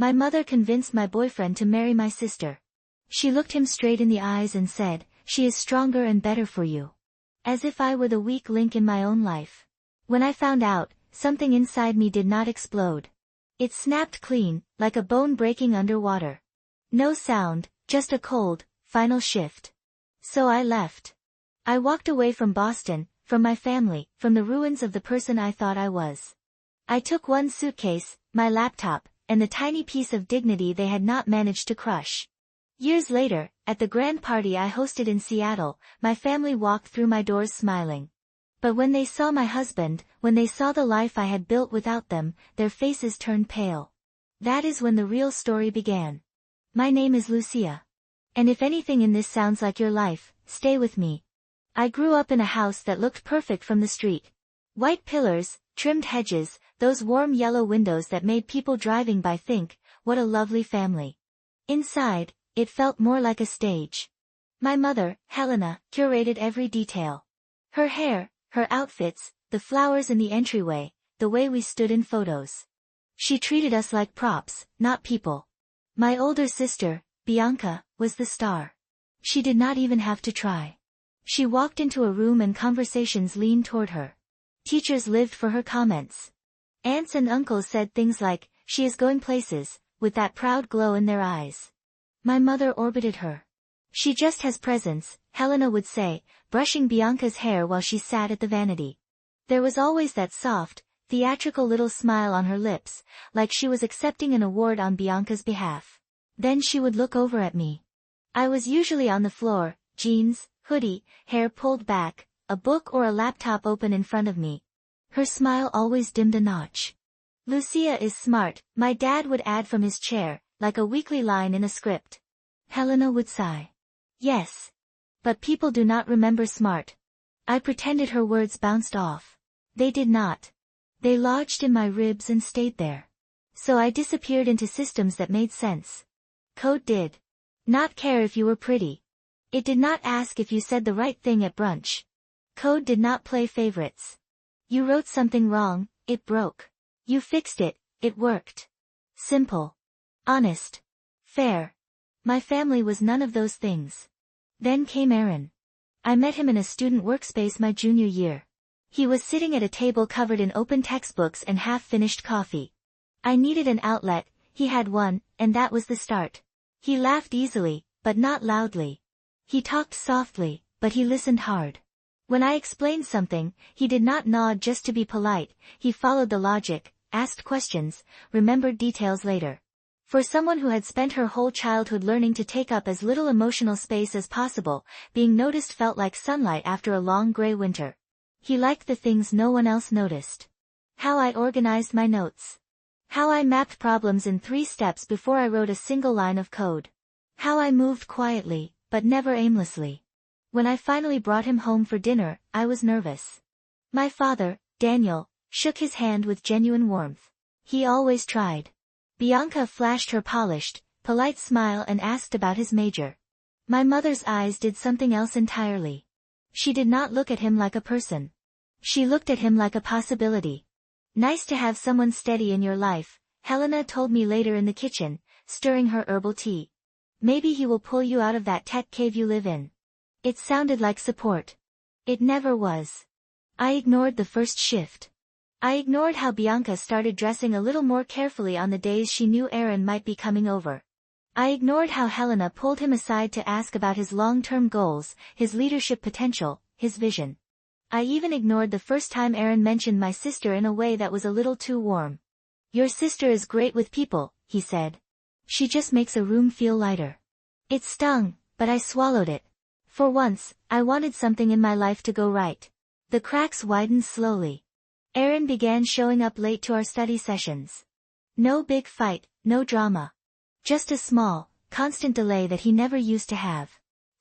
My mother convinced my boyfriend to marry my sister. She looked him straight in the eyes and said, "She is stronger and better for you." As if I were the weak link in my own life. When I found out, something inside me did not explode. It snapped clean, like a bone breaking underwater. No sound, just a cold, final shift. So I left. I walked away from Boston, from my family, from the ruins of the person I thought I was. I took one suitcase, my laptop, and the tiny piece of dignity they had not managed to crush. Years later, at the grand party I hosted in Seattle, my family walked through my doors smiling. But when they saw my husband, when they saw the life I had built without them, their faces turned pale. That is when the real story began. My name is Lucia. And if anything in this sounds like your life, stay with me. I grew up in a house that looked perfect from the street. White pillars, trimmed hedges, those warm yellow windows that made people driving by think, what a lovely family. Inside, it felt more like a stage. My mother, Helena, curated every detail. Her hair, her outfits, the flowers in the entryway, the way we stood in photos. She treated us like props, not people. My older sister, Bianca, was the star. She did not even have to try. She walked into a room and conversations leaned toward her. Teachers lived for her comments. Aunts and uncles said things like, "She is going places," with that proud glow in their eyes. My mother orbited her. "She just has presence," Helena would say, brushing Bianca's hair while she sat at the vanity. There was always that soft, theatrical little smile on her lips, like she was accepting an award on Bianca's behalf. Then she would look over at me. I was usually on the floor, jeans, hoodie, hair pulled back, a book or a laptop open in front of me. Her smile always dimmed a notch. "Lucia is smart," my dad would add from his chair, like a weekly line in a script. Helena would sigh. "Yes. But people do not remember smart." I pretended her words bounced off. They did not. They lodged in my ribs and stayed there. So I disappeared into systems that made sense. Code did not care if you were pretty. It did not ask if you said the right thing at brunch. Code did not play favorites. You wrote something wrong, it broke. You fixed it, it worked. Simple. Honest. Fair. My family was none of those things. Then came Aaron. I met him in a student workspace my junior year. He was sitting at a table covered in open textbooks and half-finished coffee. I needed an outlet, he had one, and that was the start. He laughed easily, but not loudly. He talked softly, but he listened hard. When I explained something, he did not nod just to be polite, he followed the logic, asked questions, remembered details later. For someone who had spent her whole childhood learning to take up as little emotional space as possible, being noticed felt like sunlight after a long gray winter. He liked the things no one else noticed. How I organized my notes. How I mapped problems in 3 steps before I wrote a single line of code. How I moved quietly, but never aimlessly. When I finally brought him home for dinner, I was nervous. My father, Daniel, shook his hand with genuine warmth. He always tried. Bianca flashed her polished, polite smile and asked about his major. My mother's eyes did something else entirely. She did not look at him like a person. She looked at him like a possibility. "Nice to have someone steady in your life," Helena told me later in the kitchen, stirring her herbal tea. "Maybe he will pull you out of that tech cave you live in." It sounded like support. It never was. I ignored the first shift. I ignored how Bianca started dressing a little more carefully on the days she knew Aaron might be coming over. I ignored how Helena pulled him aside to ask about his long-term goals, his leadership potential, his vision. I even ignored the first time Aaron mentioned my sister in a way that was a little too warm. "Your sister is great with people," he said. "She just makes a room feel lighter." It stung, but I swallowed it. For once, I wanted something in my life to go right. The cracks widened slowly. Aaron began showing up late to our study sessions. No big fight, no drama. Just a small, constant delay that he never used to have.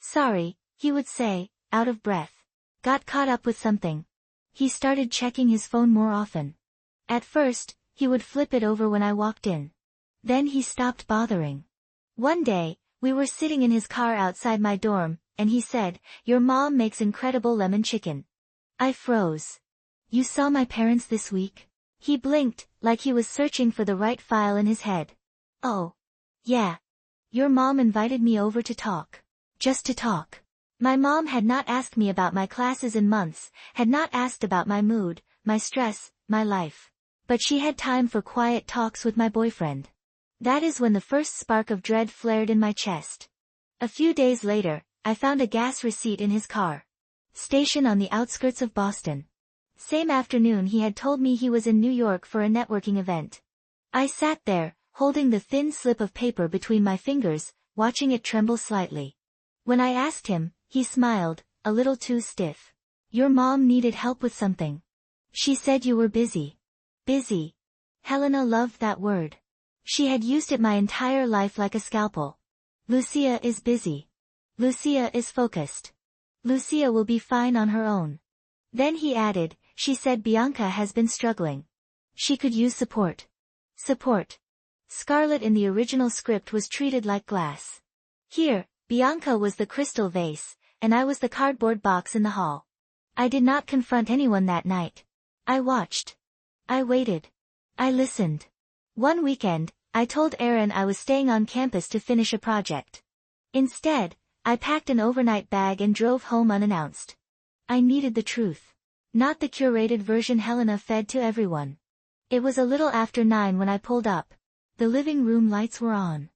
"Sorry," he would say, out of breath. "Got caught up with something." He started checking his phone more often. At first, he would flip it over when I walked in. Then he stopped bothering. One day, we were sitting in his car outside my dorm, and he said, "Your mom makes incredible lemon chicken." I froze. "You saw my parents this week?" He blinked, like he was searching for the right file in his head. Oh. Yeah. Your mom invited me over to talk. Just to talk. My mom had not asked me about my classes in months, had not asked about my mood, my stress, my life. But she had time for quiet talks with my boyfriend. That is when the first spark of dread flared in my chest. A few days later, I found a gas receipt in his car. Station on the outskirts of Boston. Same afternoon he had told me he was in New York for a networking event. I sat there, holding the thin slip of paper between my fingers, watching it tremble slightly. When I asked him, he smiled, a little too stiff. Your mom needed help with something. She said you were busy. Busy. Helena loved that word. She had used it my entire life like a scalpel. Lucia is busy. Lucia is focused. Lucia will be fine on her own. Then he added, she said Bianca has been struggling. She could use support. Support. Scarlet in the original script was treated like glass. Here, Bianca was the crystal vase, and I was the cardboard box in the hall. I did not confront anyone that night. I watched. I waited. I listened. One weekend, I told Aaron I was staying on campus to finish a project. Instead, I packed an overnight bag and drove home unannounced. I needed the truth. Not the curated version Helena fed to everyone. It was a little after 9 when I pulled up. The living room lights were on.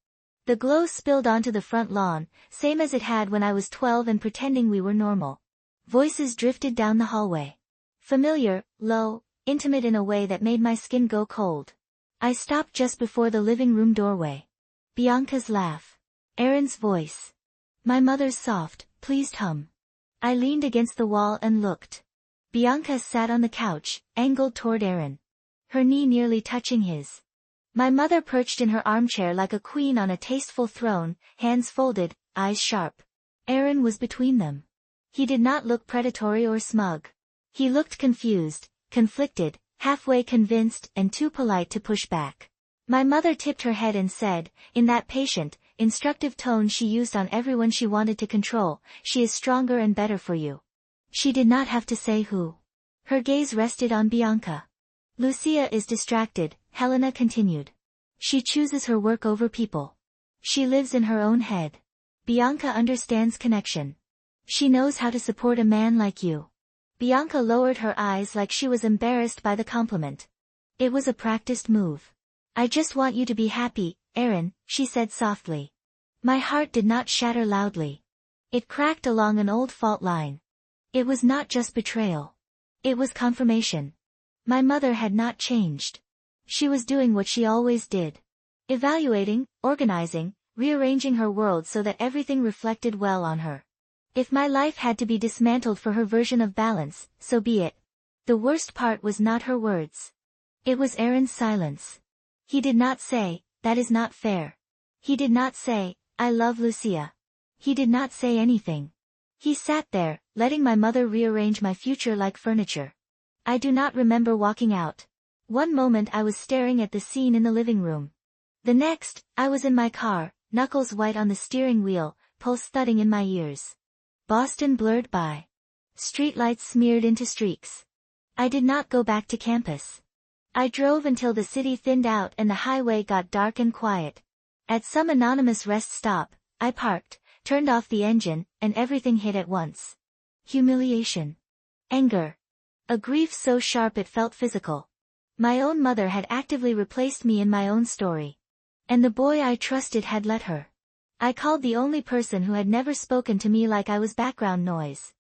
The glow spilled onto the front lawn, same as it had when I was 12 and pretending we were normal. Voices drifted down the hallway. Familiar, low, intimate in a way that made my skin go cold. I stopped just before the living room doorway. Bianca's laugh. Aaron's voice. My mother's soft, pleased hum. I leaned against the wall and looked. Bianca sat on the couch, angled toward Aaron. Her knee nearly touching his. My mother perched in her armchair like a queen on a tasteful throne, hands folded, eyes sharp. Aaron was between them. He did not look predatory or smug. He looked confused, conflicted, halfway convinced and too polite to push back. My mother tipped her head and said, in that patient, instructive tone she used on everyone she wanted to control, she is stronger and better for you. She did not have to say who. Her gaze rested on Bianca. Lucia is distracted, Helena continued. She chooses her work over people. She lives in her own head. Bianca understands connection. She knows how to support a man like you. Bianca lowered her eyes like she was embarrassed by the compliment. It was a practiced move. I just want you to be happy, Aaron, she said softly. My heart did not shatter loudly. It cracked along an old fault line. It was not just betrayal. It was confirmation. My mother had not changed. She was doing what she always did. Evaluating, organizing, rearranging her world so that everything reflected well on her. If my life had to be dismantled for her version of balance, so be it. The worst part was not her words. It was Aaron's silence. He did not say, that is not fair. He did not say, I love Lucia. He did not say anything. He sat there, letting my mother rearrange my future like furniture. I do not remember walking out. One moment I was staring at the scene in the living room. The next, I was in my car, knuckles white on the steering wheel, pulse thudding in my ears. Boston blurred by. Streetlights smeared into streaks. I did not go back to campus. I drove until the city thinned out and the highway got dark and quiet. At some anonymous rest stop, I parked, turned off the engine, and everything hit at once. Humiliation. Anger. A grief so sharp it felt physical. My own mother had actively replaced me in my own story. And the boy I trusted had let her. I called the only person who had never spoken to me like I was background noise.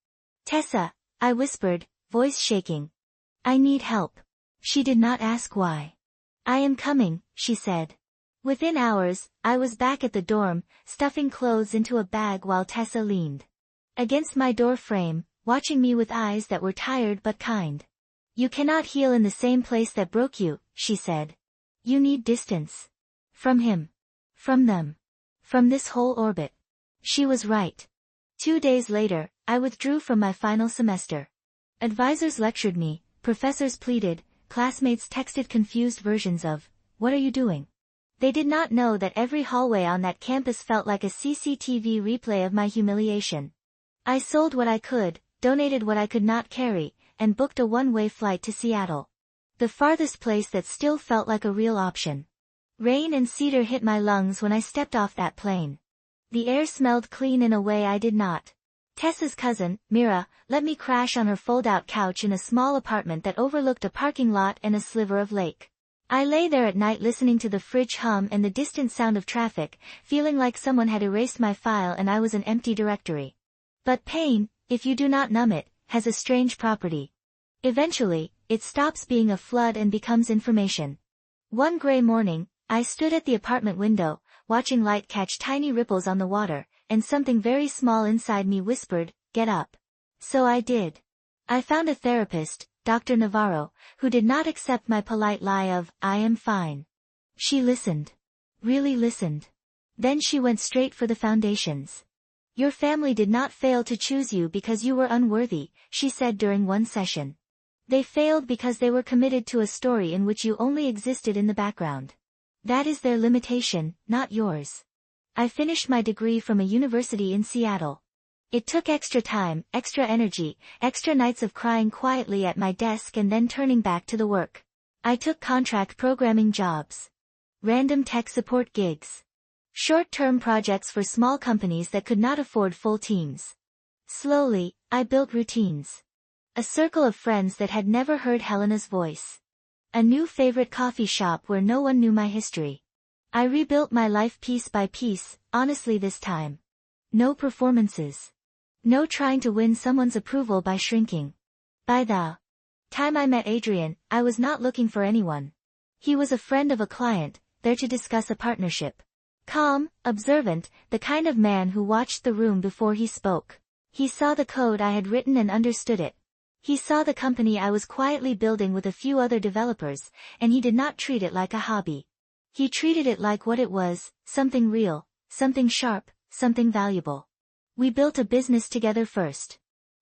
Tessa, I whispered, voice shaking. I need help. She did not ask why. I am coming, she said. Within hours, I was back at the dorm, stuffing clothes into a bag while Tessa leaned against my door frame, watching me with eyes that were tired but kind. You cannot heal in the same place that broke you, she said. You need distance. From him. From them. From this whole orbit. She was right. 2 days later, I withdrew from my final semester. Advisors lectured me, professors pleaded, classmates texted confused versions of, what are you doing? They did not know that every hallway on that campus felt like a CCTV replay of my humiliation. I sold what I could, donated what I could not carry, and booked a one-way flight to Seattle. The farthest place that still felt like a real option. Rain and cedar hit my lungs when I stepped off that plane. The air smelled clean in a way I did not. Tessa's cousin, Mira, let me crash on her fold-out couch in a small apartment that overlooked a parking lot and a sliver of lake. I lay there at night listening to the fridge hum and the distant sound of traffic, feeling like someone had erased my file and I was an empty directory. But pain, if you do not numb it, has a strange property. Eventually, it stops being a flood and becomes information. One gray morning, I stood at the apartment window, watching light catch tiny ripples on the water, and something very small inside me whispered, "Get up." So I did. I found a therapist, Dr. Navarro, who did not accept my polite lie of, "I am fine." She listened. Really listened. Then she went straight for the foundations. "Your family did not fail to choose you because you were unworthy," she said during one session. "They failed because they were committed to a story in which you only existed in the background. That is their limitation, not yours." I finished my degree from a university in Seattle. It took extra time, extra energy, extra nights of crying quietly at my desk and then turning back to the work. I took contract programming jobs. Random tech support gigs. Short-term projects for small companies that could not afford full teams. Slowly, I built routines. A circle of friends that had never heard Helena's voice. A new favorite coffee shop where no one knew my history. I rebuilt my life piece by piece, honestly this time. No performances. No trying to win someone's approval by shrinking. By the time I met Adrian, I was not looking for anyone. He was a friend of a client, there to discuss a partnership. Calm, observant, the kind of man who watched the room before he spoke. He saw the code I had written and understood it. He saw the company I was quietly building with a few other developers, and he did not treat it like a hobby. He treated it like what it was, something real, something sharp, something valuable. We built a business together first.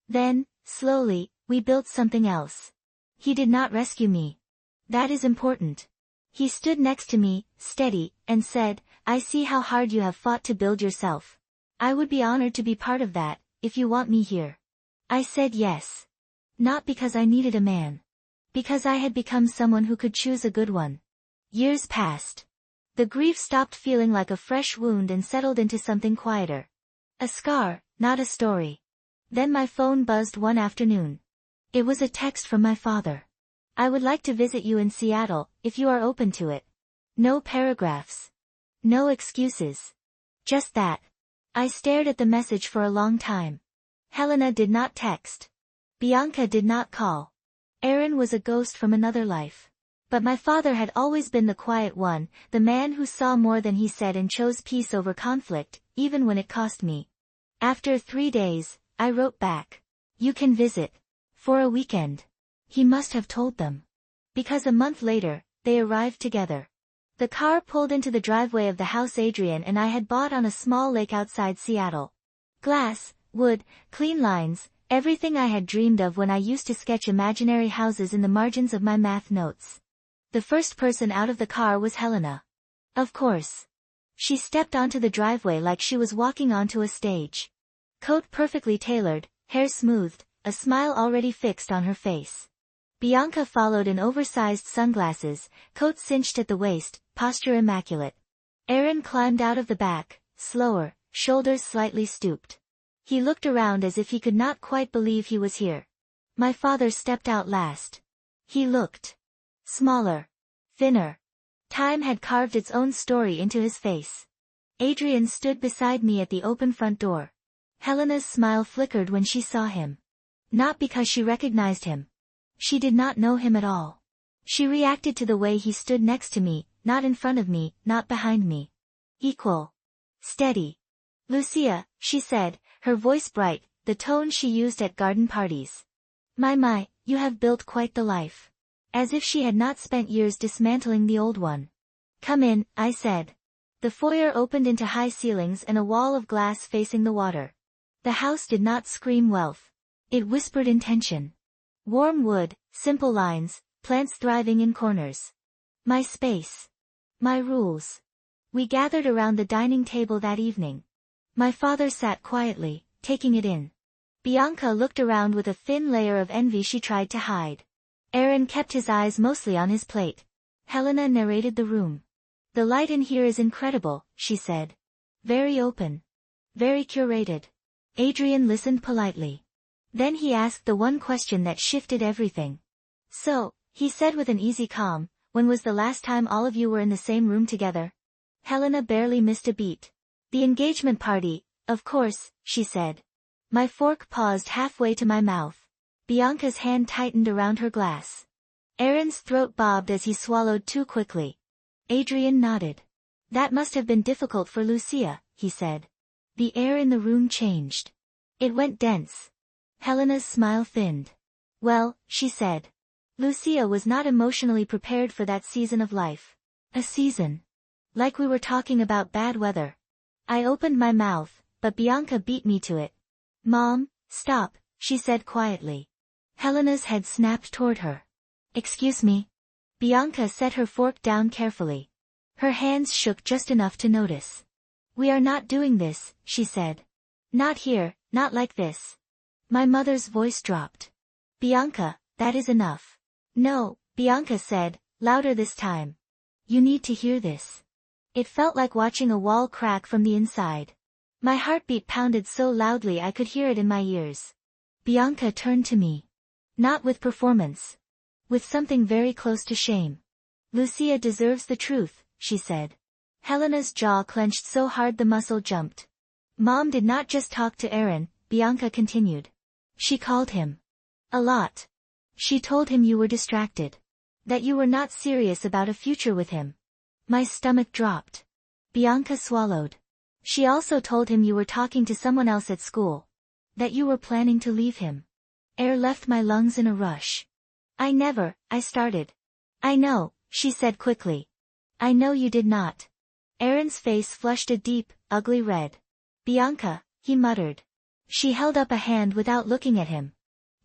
Then, slowly, we built something else. He did not rescue me. That is important. He stood next to me, steady, and said, "I see how hard you have fought to build yourself. I would be honored to be part of that, if you want me here." I said yes. Not because I needed a man. Because I had become someone who could choose a good one. Years passed. The grief stopped feeling like a fresh wound and settled into something quieter. A scar, not a story. Then my phone buzzed one afternoon. It was a text from my father. "I would like to visit you in Seattle, if you are open to it." No paragraphs. No excuses. Just that. I stared at the message for a long time. Helena did not text. Bianca did not call. Aaron was a ghost from another life. But my father had always been the quiet one, the man who saw more than he said and chose peace over conflict, even when it cost me. After 3 days, I wrote back. "You can visit. For a weekend." He must have told them. Because a month later, they arrived together. The car pulled into the driveway of the house Adrian and I had bought on a small lake outside Seattle. Glass, wood, clean lines, everything I had dreamed of when I used to sketch imaginary houses in the margins of my math notes. The first person out of the car was Helena. Of course. She stepped onto the driveway like she was walking onto a stage. Coat perfectly tailored, hair smoothed, a smile already fixed on her face. Bianca followed in oversized sunglasses, coat cinched at the waist, posture immaculate. Aaron climbed out of the back, slower, shoulders slightly stooped. He looked around as if he could not quite believe he was here. My father stepped out last. He looked smaller, thinner. Time had carved its own story into his face. Adrian stood beside me at the open front door. Helena's smile flickered when she saw him. Not because she recognized him. She did not know him at all. She reacted to the way he stood next to me, not in front of me, not behind me. Equal. Steady. "Lucia," she said, her voice bright, the tone she used at garden parties. My, you have built quite the life." As if she had not spent years dismantling the old one. "Come in," I said. The foyer opened into high ceilings and a wall of glass facing the water. The house did not scream wealth. It whispered intention. Warm wood, simple lines, plants thriving in corners. My space. My rules. We gathered around the dining table that evening. My father sat quietly, taking it in. Bianca looked around with a thin layer of envy she tried to hide. Aaron kept his eyes mostly on his plate. Helena narrated the room. The light in here is incredible, she said. Very open. Very curated. Adrian listened politely. Then he asked the one question that shifted everything. So, he said with an easy calm, when was the last time all of you were in the same room together? Helena barely missed a beat. The engagement party, of course, she said. My fork paused halfway to my mouth. Bianca's hand tightened around her glass. Aaron's throat bobbed as he swallowed too quickly. Adrian nodded. That must have been difficult for Lucia, he said. The air in the room changed. It went dense. Helena's smile thinned. Well, she said. Lucia was not emotionally prepared for that season of life. A season. Like we were talking about bad weather. I opened my mouth, but Bianca beat me to it. Mom, stop, she said quietly. Helena's head snapped toward her. Excuse me. Bianca set her fork down carefully. Her hands shook just enough to notice. We are not doing this, she said. Not here, not like this. My mother's voice dropped. Bianca, that is enough. No, Bianca said, louder this time. You need to hear this. It felt like watching a wall crack from the inside. My heartbeat pounded so loudly I could hear it in my ears. Bianca turned to me. Not with performance. With something very close to shame. Lucia deserves the truth, she said. Helena's jaw clenched so hard the muscle jumped. Mom did not just talk to Aaron, Bianca continued. She called him. A lot. She told him you were distracted. That you were not serious about a future with him. My stomach dropped. Bianca swallowed. She also told him you were talking to someone else at school. That you were planning to leave him. Air left my lungs in a rush. I started. I know, she said quickly. I know you did not. Aaron's face flushed a deep, ugly red. Bianca, he muttered. She held up a hand without looking at him.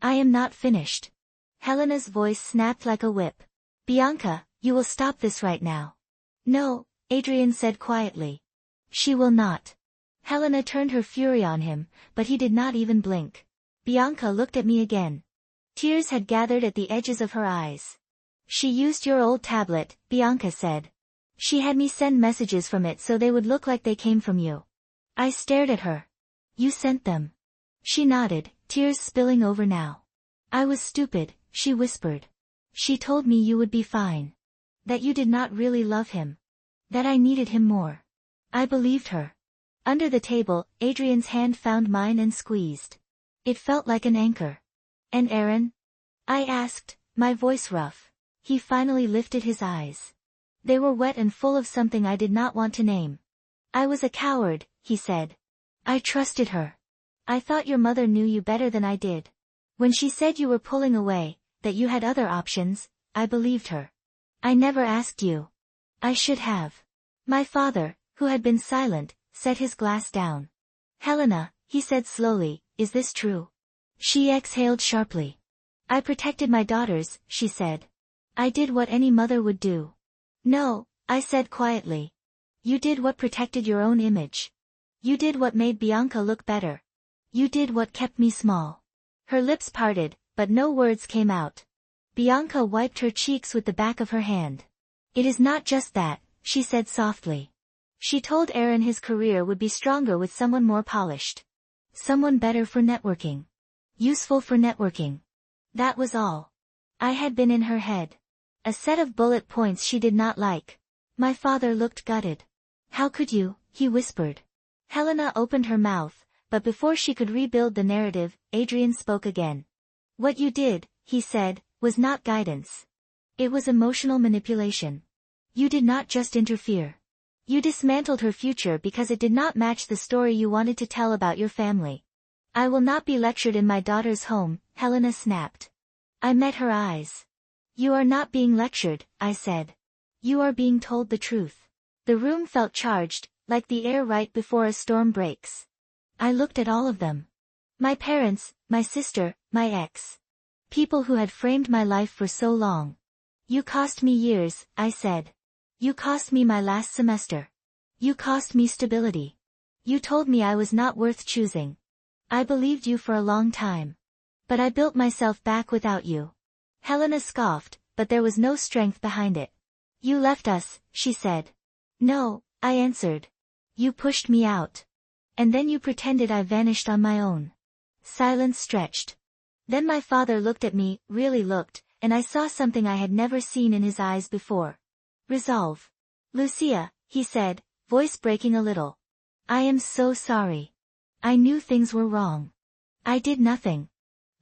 I am not finished. Helena's voice snapped like a whip. Bianca, you will stop this right now. No, Adrian said quietly. She will not. Helena turned her fury on him, but he did not even blink. Bianca looked at me again. Tears had gathered at the edges of her eyes. She used your old tablet, Bianca said. She had me send messages from it so they would look like they came from you. I stared at her. You sent them. She nodded, tears spilling over now. I was stupid, she whispered. She told me you would be fine. That you did not really love him. That I needed him more. I believed her. Under the table, Adrian's hand found mine and squeezed. It felt like an anchor. And Aaron? I asked, my voice rough. He finally lifted his eyes. They were wet and full of something I did not want to name. I was a coward, he said. I trusted her. I thought your mother knew you better than I did. When she said you were pulling away, that you had other options, I believed her. I never asked you. I should have. My father, who had been silent, set his glass down. Helena, he said slowly, is this true? She exhaled sharply. I protected my daughters, she said. I did what any mother would do. No, I said quietly. You did what protected your own image. You did what made Bianca look better. You did what kept me small. Her lips parted, but no words came out. Bianca wiped her cheeks with the back of her hand. It is not just that, she said softly. She told Aaron his career would be stronger with someone more polished. Someone better for networking. Useful for networking. That was all. I had been in her head. A set of bullet points she did not like. My father looked gutted. How could you, he whispered. Helena opened her mouth, but before she could rebuild the narrative, Adrian spoke again. What you did, he said, was not guidance. It was emotional manipulation. You did not just interfere. You dismantled her future because it did not match the story you wanted to tell about your family. I will not be lectured in my daughter's home, Helena snapped. I met her eyes. You are not being lectured, I said. You are being told the truth. The room felt charged, like the air right before a storm breaks. I looked at all of them. My parents, my sister, my ex. People who had framed my life for so long. You cost me years, I said. You cost me my last semester. You cost me stability. You told me I was not worth choosing. I believed you for a long time. But I built myself back without you. Helena scoffed, but there was no strength behind it. You left us, she said. No, I answered. You pushed me out. And then you pretended I vanished on my own. Silence stretched. Then my father looked at me, really looked, and I saw something I had never seen in his eyes before. Resolve. Lucia, he said, voice breaking a little. I am so sorry. I knew things were wrong. I did nothing.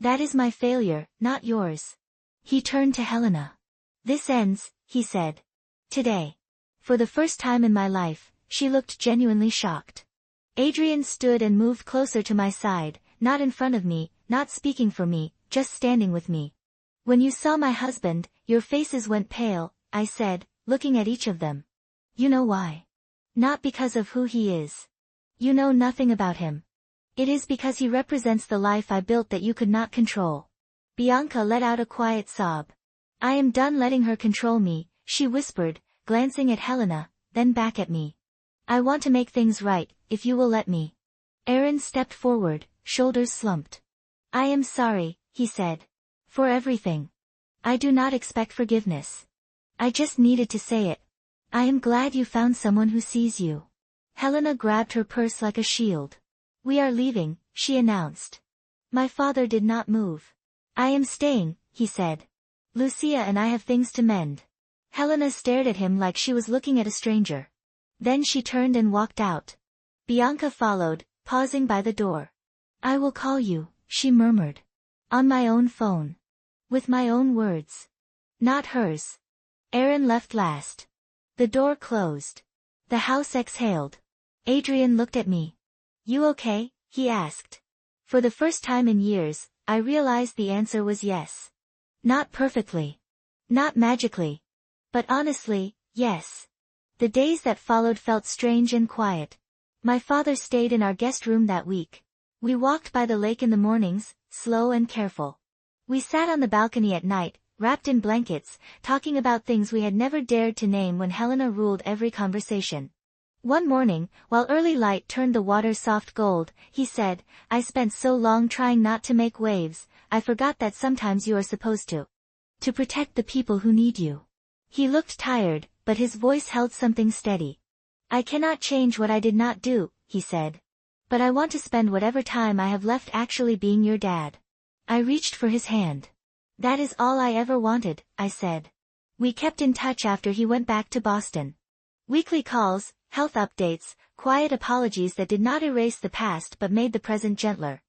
That is my failure, not yours. He turned to Helena. This ends, he said. Today. For the first time in my life, she looked genuinely shocked. Adrian stood and moved closer to my side, not in front of me, not speaking for me, just standing with me. When you saw my husband, your faces went pale, I said, looking at each of them. You know why? Not because of who he is. You know nothing about him. It is because he represents the life I built that you could not control. Bianca let out a quiet sob. I am done letting her control me, she whispered, glancing at Helena, then back at me. I want to make things right, if you will let me. Aaron stepped forward, shoulders slumped. I am sorry, he said. For everything. I do not expect forgiveness. I just needed to say it. I am glad you found someone who sees you. Helena grabbed her purse like a shield. We are leaving, she announced. My father did not move. I am staying, he said. Lucia and I have things to mend. Helena stared at him like she was looking at a stranger. Then she turned and walked out. Bianca followed, pausing by the door. I will call you, she murmured. On my own phone. With my own words. Not hers. Aaron left last. The door closed. The house exhaled. Adrian looked at me. You okay? He asked. For the first time in years, I realized the answer was yes. Not perfectly. Not magically. But honestly, yes. The days that followed felt strange and quiet. My father stayed in our guest room that week. We walked by the lake in the mornings, slow and careful. We sat on the balcony at night, wrapped in blankets, talking about things we had never dared to name when Helena ruled every conversation. One morning, while early light turned the water soft gold, he said, I spent so long trying not to make waves, I forgot that sometimes you are supposed to protect the people who need you. He looked tired, but his voice held something steady. I cannot change what I did not do, he said. But I want to spend whatever time I have left actually being your dad. I reached for his hand. That is all I ever wanted, I said. We kept in touch after he went back to Boston. Weekly calls, health updates, quiet apologies that did not erase the past but made the present gentler.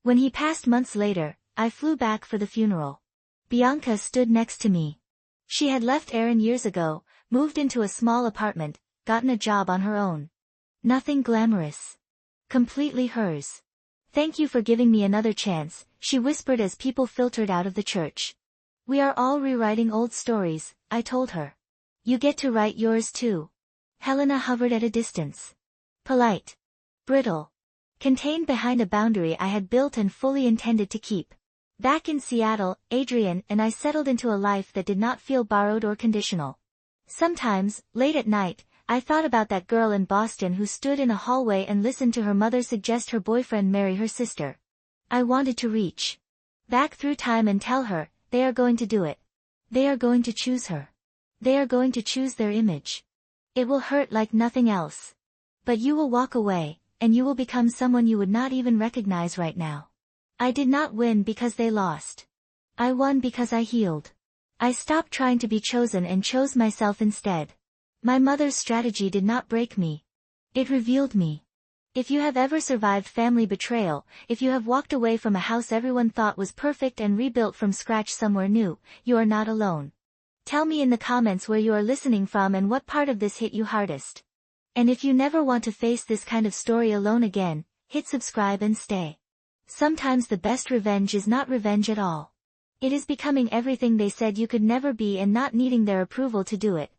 When he passed months later, I flew back for the funeral. Bianca stood next to me. She had left Aaron years ago, moved into a small apartment, gotten a job on her own. Nothing glamorous. Completely hers. Thank you for giving me another chance, she whispered as people filtered out of the church. We are all rewriting old stories, I told her. You get to write yours too. Helena hovered at a distance. Polite. Brittle. Contained behind a boundary I had built and fully intended to keep. Back in Seattle, Adrian and I settled into a life that did not feel borrowed or conditional. Sometimes, late at night, I thought about that girl in Boston who stood in a hallway and listened to her mother suggest her boyfriend marry her sister. I wanted to reach back through time and tell her, they are going to do it. They are going to choose her. They are going to choose their image. It will hurt like nothing else. But you will walk away, and you will become someone you would not even recognize right now. I did not win because they lost. I won because I healed. I stopped trying to be chosen and chose myself instead. My mother's strategy did not break me. It revealed me. If you have ever survived family betrayal, if you have walked away from a house everyone thought was perfect and rebuilt from scratch somewhere new, you are not alone. Tell me in the comments where you are listening from and what part of this hit you hardest. And if you never want to face this kind of story alone again, hit subscribe and stay. Sometimes the best revenge is not revenge at all. It is becoming everything they said you could never be and not needing their approval to do it.